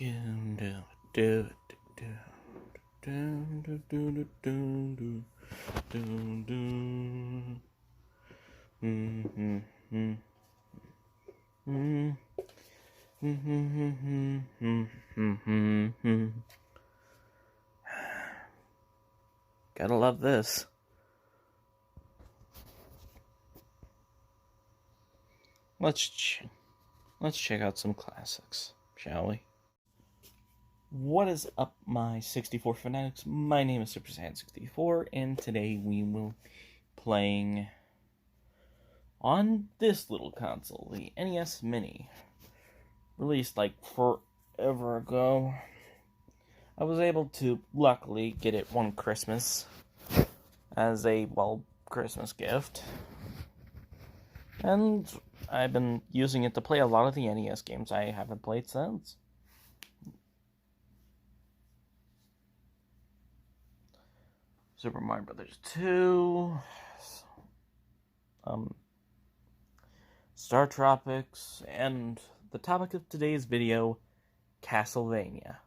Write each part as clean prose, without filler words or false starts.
Gotta love this. Let's check out some classics, shall we? What is up, my 64 fanatics? My name is SuperSaiyan64, and today we will be playing on this little console, the NES Mini. Released like forever ago. I was able to, luckily, get it one Christmas as a, Christmas gift. And I've been using it to play a lot of the NES games I haven't played since. Super Mario Brothers 2, Star Tropics, and the topic of today's video, CastleVania.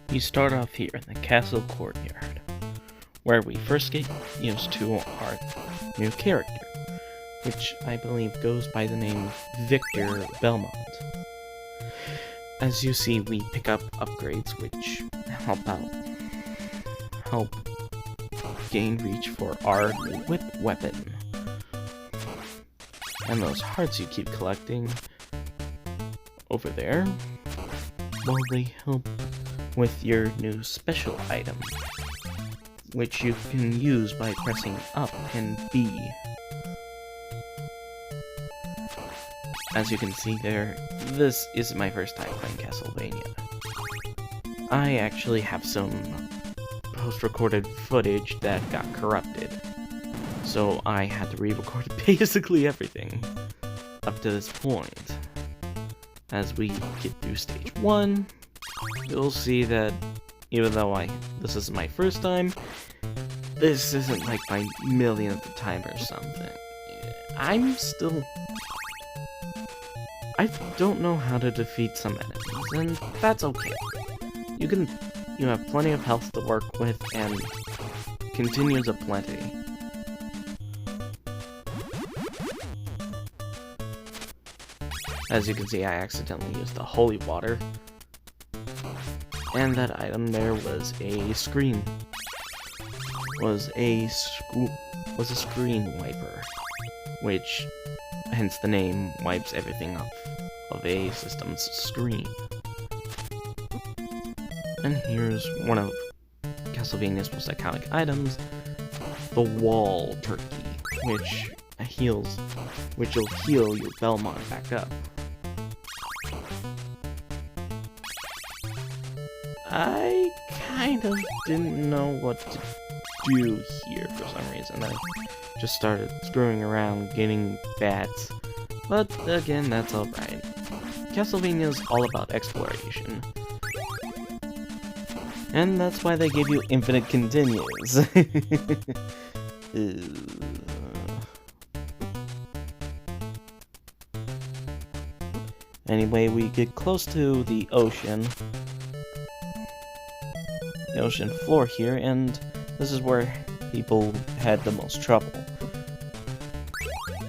We start off here in the castle courtyard, where we first get used to our new character, which I believe goes by the name Victor Belmont. As you see, we pick up upgrades which help gain reach for our whip weapon. And those hearts you keep collecting over there, well, they help with your new special item, which you can use by pressing up and B. As you can see there, this isn't my first time playing CastleVania. I actually have some post-recorded footage that got corrupted, so I had to re-record basically everything up to this point. As we get through stage 1, you'll see that even though this isn't my first time, this isn't like my millionth time or something. I don't know how to defeat some enemies, and that's okay. You have plenty of health to work with, and continues aplenty. As you can see, I accidentally used the holy water, and that item there was a screen wiper, which, hence the name, wipes everything off of a system's screen. And here's one of CastleVania's most iconic items, the wall turkey, which will heal your Belmont back up. I kind of didn't know what to do here for some reason. I just started screwing around, getting bats. But again, that's alright. CastleVania is all about exploration. And that's why they give you infinite continues. Anyway, we get close to the ocean floor here, and this is where people had the most trouble.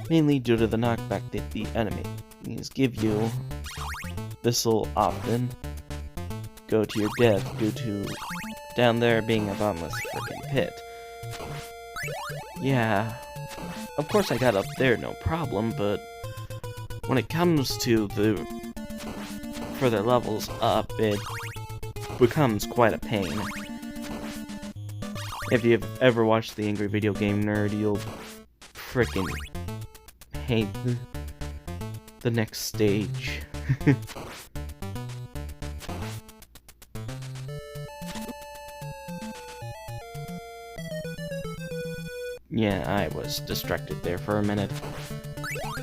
Mainly due to the knockback that the enemies give you. This'll often go to your death due to down there being a bottomless frickin' pit. Yeah, of course I got up there no problem, but when it comes to the further levels up, it becomes quite a pain. If you've ever watched The Angry Video Game Nerd, you'll frickin' hate the next stage. Yeah, I was distracted there for a minute.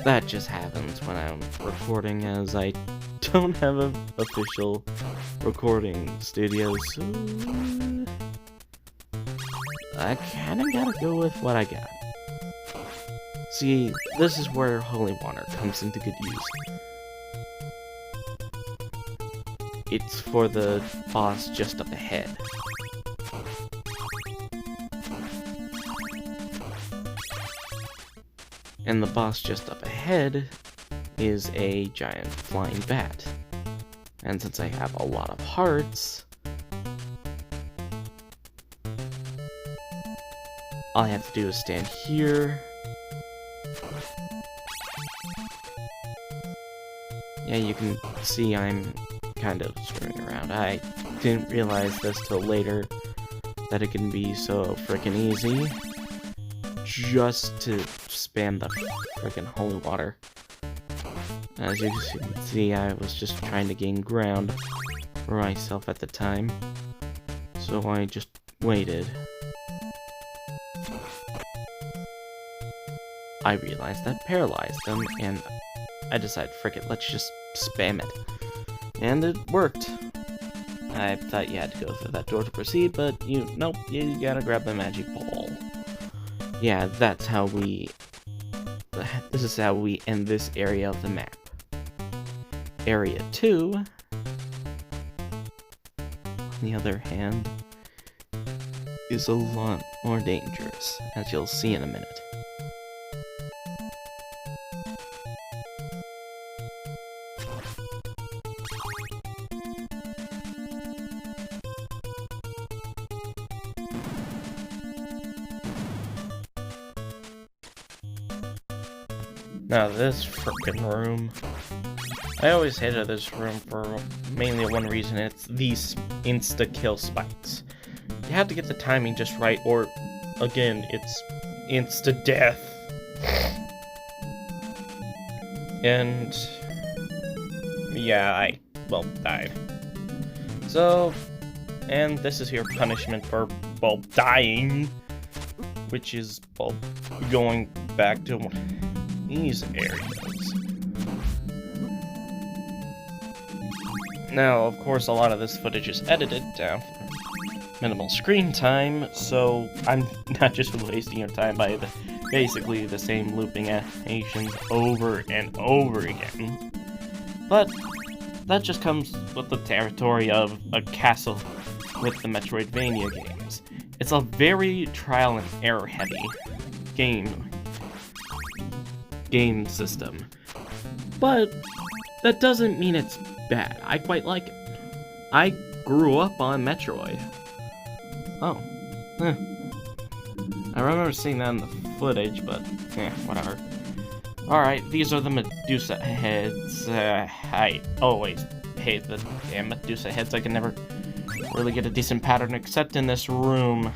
That just happens when I'm recording, as I don't have an official recording studio, so I kinda gotta go with what I got. See, this is where holy water comes into good use. It's for the boss just up ahead. And the boss just up ahead is a giant flying bat. And since I have a lot of hearts, all I have to do is stand here. Yeah, you can see I'm kind of screwing around. I didn't realize this till later, that it can be so freaking easy just to spam the freaking holy water. As you can see, I was just trying to gain ground for myself at the time, so I just waited. I realized that paralyzed them, and I decided, frick it, let's just spam it. And it worked. I thought you had to go through that door to proceed, but nope, you gotta grab the magic ball. Yeah, that's how this is how we end this area of the map. Area 2, on the other hand, is a lot more dangerous, as you'll see in a minute. Now this frickin' room, I always hated this room for mainly one reason. It's these insta-kill spikes. You have to get the timing just right, or again, it's insta-death. And yeah, I died. So, and this is your punishment for dying, which is going back to these areas. Now, of course, a lot of this footage is edited down for minimal screen time, so I'm not just wasting your time by basically the same looping animations over and over again. But that just comes with the territory of a castle with the Metroidvania games. It's a very trial and error heavy game system, but that doesn't mean it's bad. I quite like it. I grew up on Metroid. Oh, I remember seeing that in the footage, but whatever. Alright, these are the Medusa heads. I always hate the damn Medusa heads. I can never really get a decent pattern except in this room.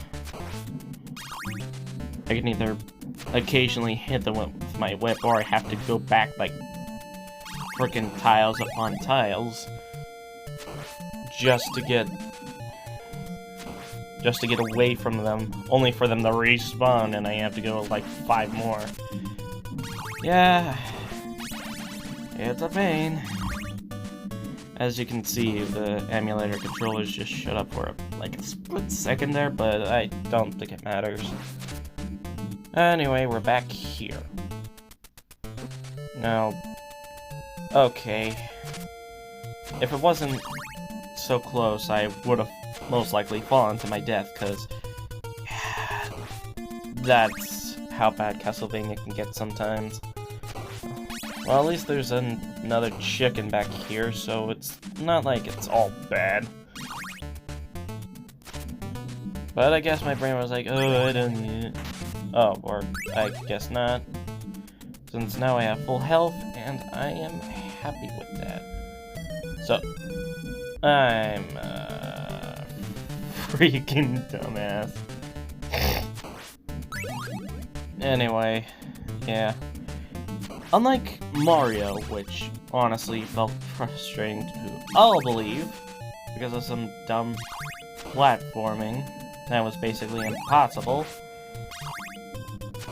I can either occasionally hit them with my whip, or I have to go back like frickin' tiles upon tiles just to get away from them, only for them to respawn, and I have to go like 5 more. Yeah, it's a pain. As you can see, the emulator controllers just shut up for like a split second there, but I don't think it matters. Anyway, we're back here. Now, okay, if it wasn't so close, I would have most likely fallen to my death, because that's how bad CastleVania can get sometimes. Well, at least there's another chicken back here, so it's not like it's all bad. But I guess my brain was like, oh, I don't need it. Oh, or I guess not. Since now I have full health, and I am happy with that. So, I'm a freaking dumbass. Anyway, yeah. Unlike Mario, which honestly felt frustrating to all believe, because of some dumb platforming that was basically impossible,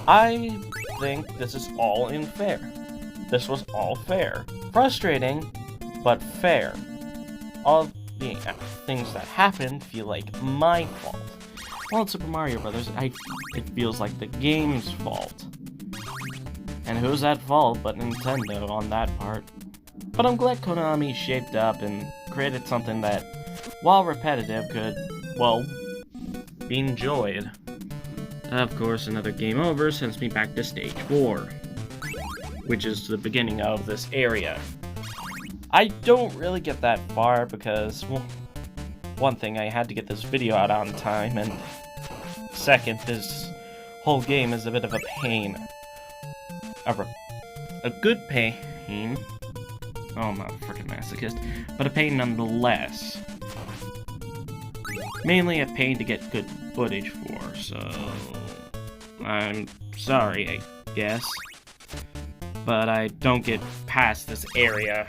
I think this is all unfair. This was all fair. Frustrating, but fair. All the things that happened feel like my fault. Well, Super Mario Brothers, it feels like the game's fault. And who's at fault but Nintendo on that part? But I'm glad Konami shaped up and created something that, while repetitive, could, well, be enjoyed. Of course, another game over sends me back to stage 4, which is the beginning of this area. I don't really get that far because, well, one thing, I had to get this video out on time, and second, this whole game is a bit of a pain. A good pain. Oh, I'm a freaking masochist. But a pain nonetheless. Mainly a pain to get good footage for, so I'm sorry, I guess. But I don't get past this area.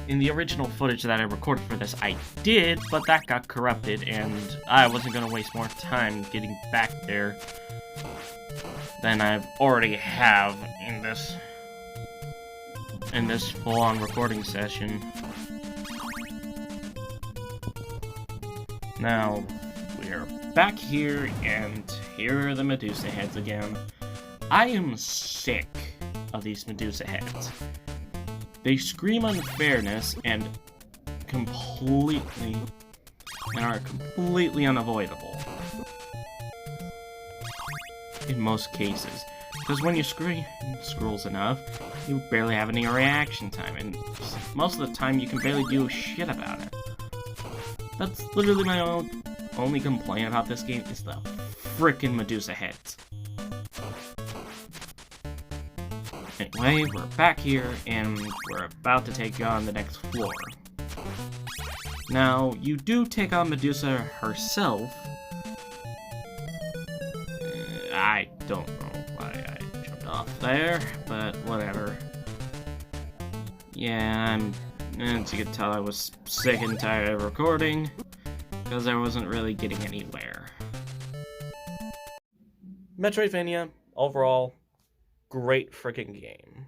In the original footage that I recorded for this, I did, but that got corrupted, and I wasn't going to waste more time getting back there than I've already have in this full-on recording session. Now, we're back here, and here are the Medusa heads again. I am sick of these Medusa heads. They scream unfairness and are completely unavoidable. In most cases. Because when you scrolls enough, you barely have any reaction time, and most of the time you can barely do shit about it. That's literally my only complaint about this game is the frickin' Medusa heads. Anyway, we're back here, and we're about to take on the next floor. Now, you do take on Medusa herself. I don't know why I jumped off there, but whatever. Yeah, as you can tell, I was sick and tired of recording, because I wasn't really getting anywhere. Metroidvania, overall, great freaking game.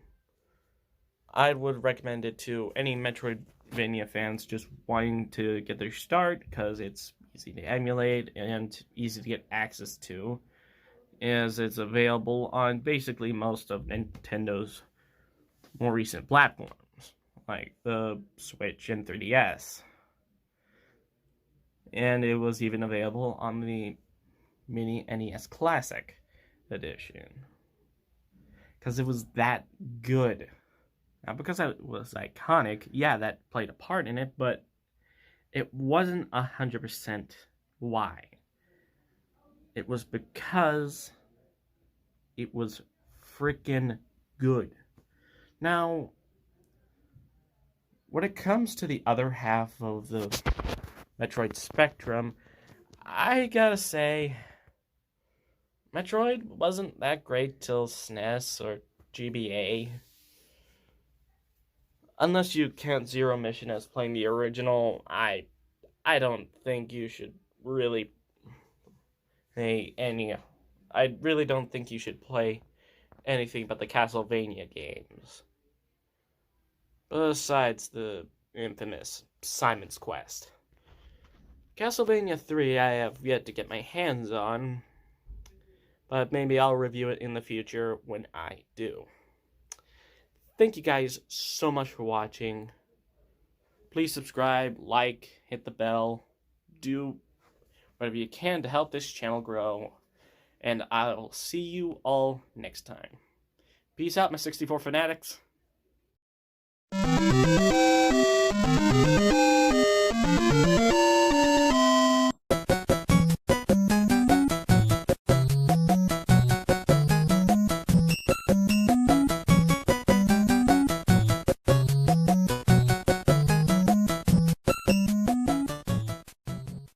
I would recommend it to any Metroidvania fans just wanting to get their start, because it's easy to emulate and easy to get access to, as it's available on basically most of Nintendo's more recent platforms, like the Switch and 3DS. And it was even available on the Mini NES Classic Edition. Because it was that good. Not because it was iconic, yeah, that played a part in it, but it wasn't 100% why. It was because it was freaking good. Now, when it comes to the other half of the Metroid spectrum, I gotta say, Metroid wasn't that great till SNES or GBA. Unless you count Zero Mission as playing the original, I don't think you should really I really don't think you should play anything but the CastleVania games. Besides the infamous Simon's Quest. CastleVania 3 I have yet to get my hands on, but maybe I'll review it in the future when I do. Thank you guys so much for watching. Please subscribe, like, hit the bell, do whatever you can to help this channel grow, and I'll see you all next time. Peace out, my 64 fanatics.